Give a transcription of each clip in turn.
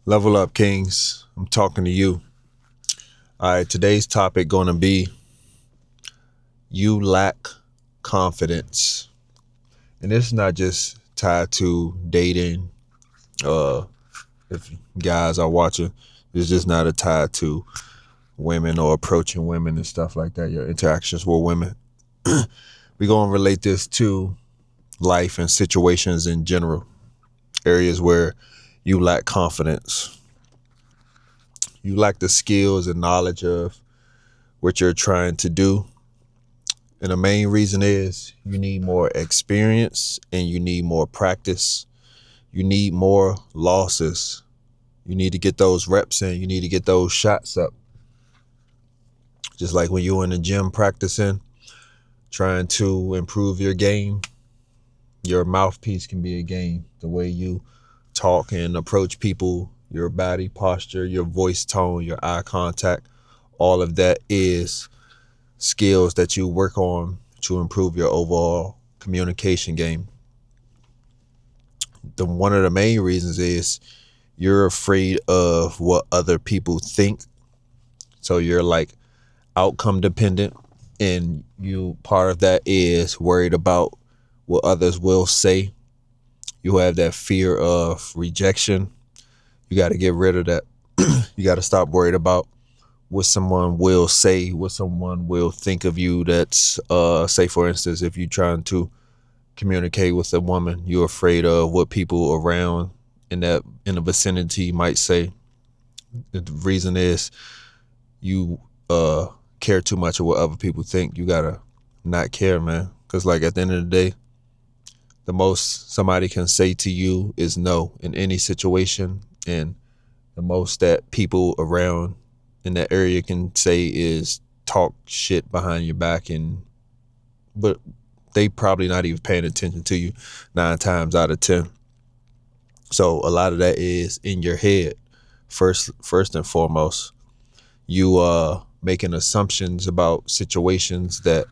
Level up, Kings. I'm talking to you. All right, today's topic going to be you lack confidence. And this is not just tied to dating. If guys are watching, it's just not a tied to women or approaching women and stuff like that, your interactions with women. We're going to relate this to life and situations in general, areas where you lack confidence. You lack the skills and knowledge of what you're trying to do. And the main reason is you need more experience and you need more practice. You need more losses. You need to get those reps in. You need to get those shots up. Just like when you're in the gym practicing, trying to improve your game, your mouthpiece can be a game. The way you talk and approach people, your body posture, your voice tone, your eye contact, all of that is skills that you work on to improve your overall communication game. One of the main reasons is you're afraid of what other people think. So you're like outcome dependent, and you part of that is worried about what others will say. You have that fear of rejection. You got to get rid of that. You got to stop worried about what someone will say, what someone will think of you. That's say for instance, if you're trying to communicate with a woman, you're afraid of what people around in the vicinity might say. The reason is you care too much of what other people think. You gotta not care, man, because like at the end of the day, the most somebody can say to you is no in any situation, and the most that people around in that area can say is talk shit behind your back, but they probably not even paying attention to you 9 times out of 10. So a lot of that is in your head. First and foremost, you making assumptions about situations that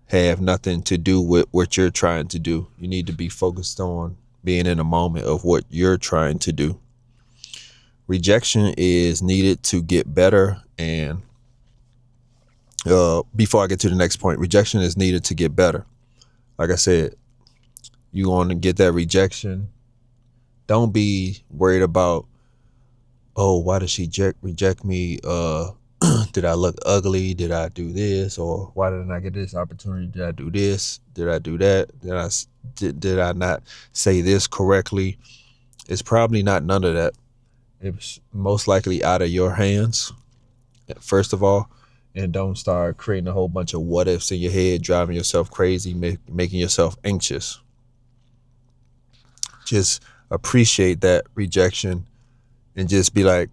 have nothing to do with what you're trying to do. You need to be focused on being in a moment of what you're trying to do. Rejection is needed to get better. And before I get to the next point, rejection is needed to get better. Like I said, you want to get that rejection. Don't be worried about, oh, why did she reject me? Did I look ugly? Did I do this? Or why didn't I get this opportunity? Did I do this? Did I do that? Did I not say this correctly? It's probably not none of that. It's most likely out of your hands, first of all. And don't start creating a whole bunch of what ifs in your head, driving yourself crazy, making yourself anxious. Just appreciate that rejection and just be like,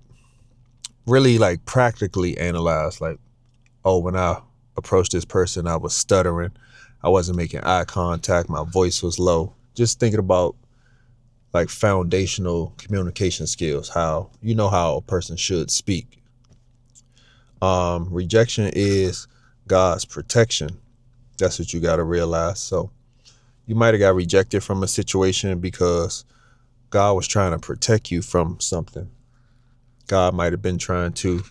really like practically analyze, like, oh, when I approached this person, I was stuttering. I wasn't making eye contact. My voice was low. Just thinking about like foundational communication skills, how a person should speak. Rejection is God's protection. That's what you got to realize. So you might have got rejected from a situation because God was trying to protect you from something. God might have been trying to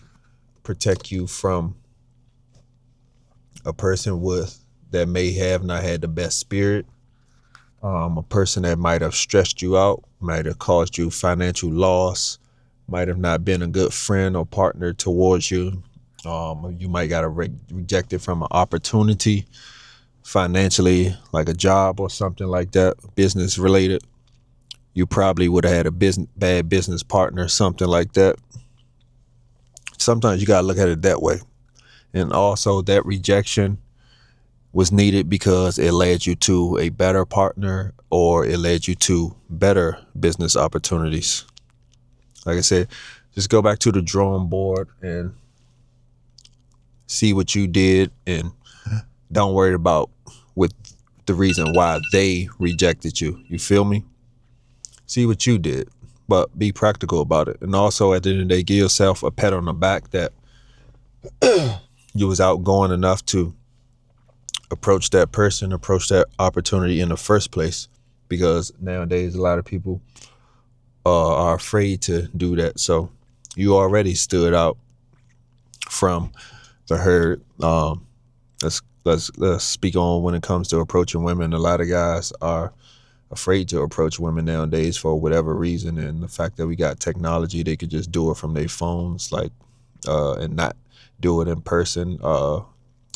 protect you from a person that may have not had the best spirit. A person that might have stressed you out, might have caused you financial loss, might have not been a good friend or partner towards you. You might got rejected from an opportunity financially, like a job or something like that, business related. You probably would have had a bad business partner, something like that. Sometimes you got to look at it that way. And also that rejection was needed because it led you to a better partner or it led you to better business opportunities. Like I said, just go back to the drawing board and see what you did, and don't worry about with the reason why they rejected you. You feel me? See what you did, but be practical about it. And also at the end of the day, give yourself a pat on the back that you was outgoing enough to approach that person, approach that opportunity in the first place. Because nowadays a lot of people are afraid to do that. So you already stood out from the herd. Let's speak on when it comes to approaching women. A lot of guys are afraid to approach women nowadays for whatever reason, and the fact that we got technology, they could just do it from their phones, like and not do it in person.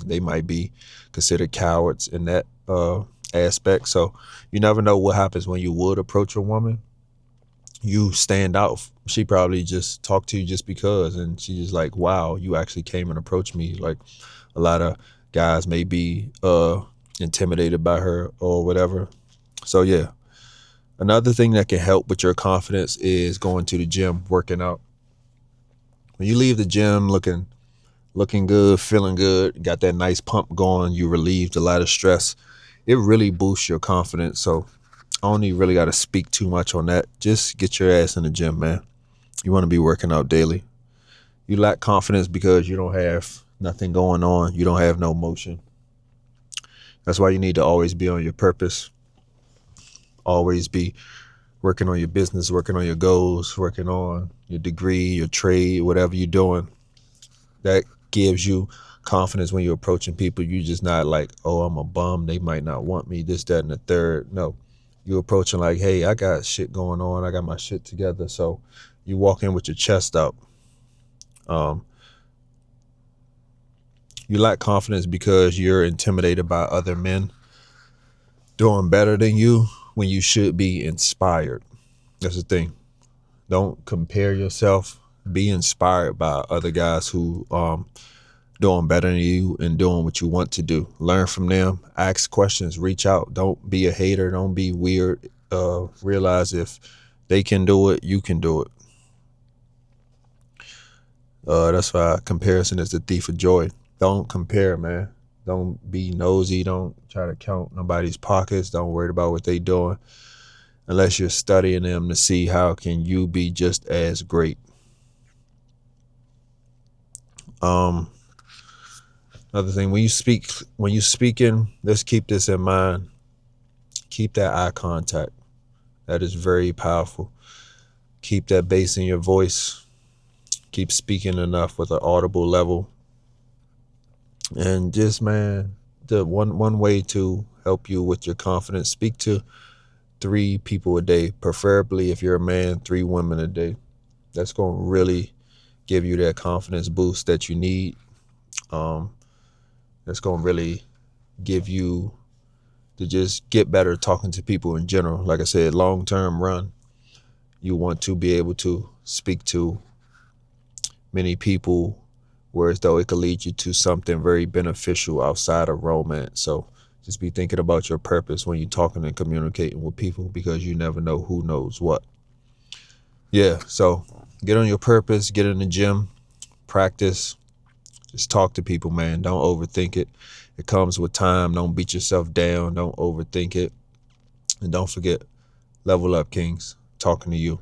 They might be considered cowards in that aspect. So you never know what happens when you would approach a woman. You stand out. She probably just talked to you just because, and she's just like, wow, you actually came and approached me. Like, a lot of guys may be intimidated by her or whatever. So yeah, another thing that can help with your confidence is going to the gym, working out. When you leave the gym looking good, feeling good, got that nice pump going, you relieved a lot of stress. It really boosts your confidence. So I don't even really got to speak too much on that. Just get your ass in the gym, man. You want to be working out daily. You lack confidence because you don't have nothing going on. You don't have no motion. That's why you need to always be on your purpose. Always be working on your business, working on your goals, working on your degree, your trade, whatever you're doing. That gives you confidence when you're approaching people. You just not like, oh, I'm a bum, they might not want me, this, that, and the third. No, you approaching like, hey, I got shit going on, I got my shit together. So you walk in with your chest out. You lack confidence because you're intimidated by other men doing better than you when you should be inspired. That's the thing. Don't compare yourself. Be inspired by other guys who doing better than you and doing what you want to do. Learn from them. Ask questions. Reach out. Don't be a hater. Don't be weird. Realize if they can do it, you can do it. That's why comparison is the thief of joy. Don't compare, man. Don't be nosy. Don't try to count nobody's pockets. Don't worry about what they doing unless you're studying them to see how can you be just as great. Another thing, when you speaking, let's keep this in mind. Keep that eye contact. That is very powerful. Keep that bass in your voice. Keep speaking enough with an audible level. And just, man, the one way to help you with your confidence, speak to 3 people a day, preferably if you're a man, 3 women a day. That's going to really give you that confidence boost that you need. That's going to really give you to just get better talking to people in general. Like I said, long-term run, you want to be able to speak to many people, whereas though it could lead you to something very beneficial outside of romance. So just be thinking about your purpose when you're talking and communicating with people, because you never know who knows what. Yeah, so get on your purpose, get in the gym, practice, just talk to people, man. Don't overthink it. It comes with time. Don't beat yourself down. Don't overthink it. And don't forget, level up, kings. Talking to you.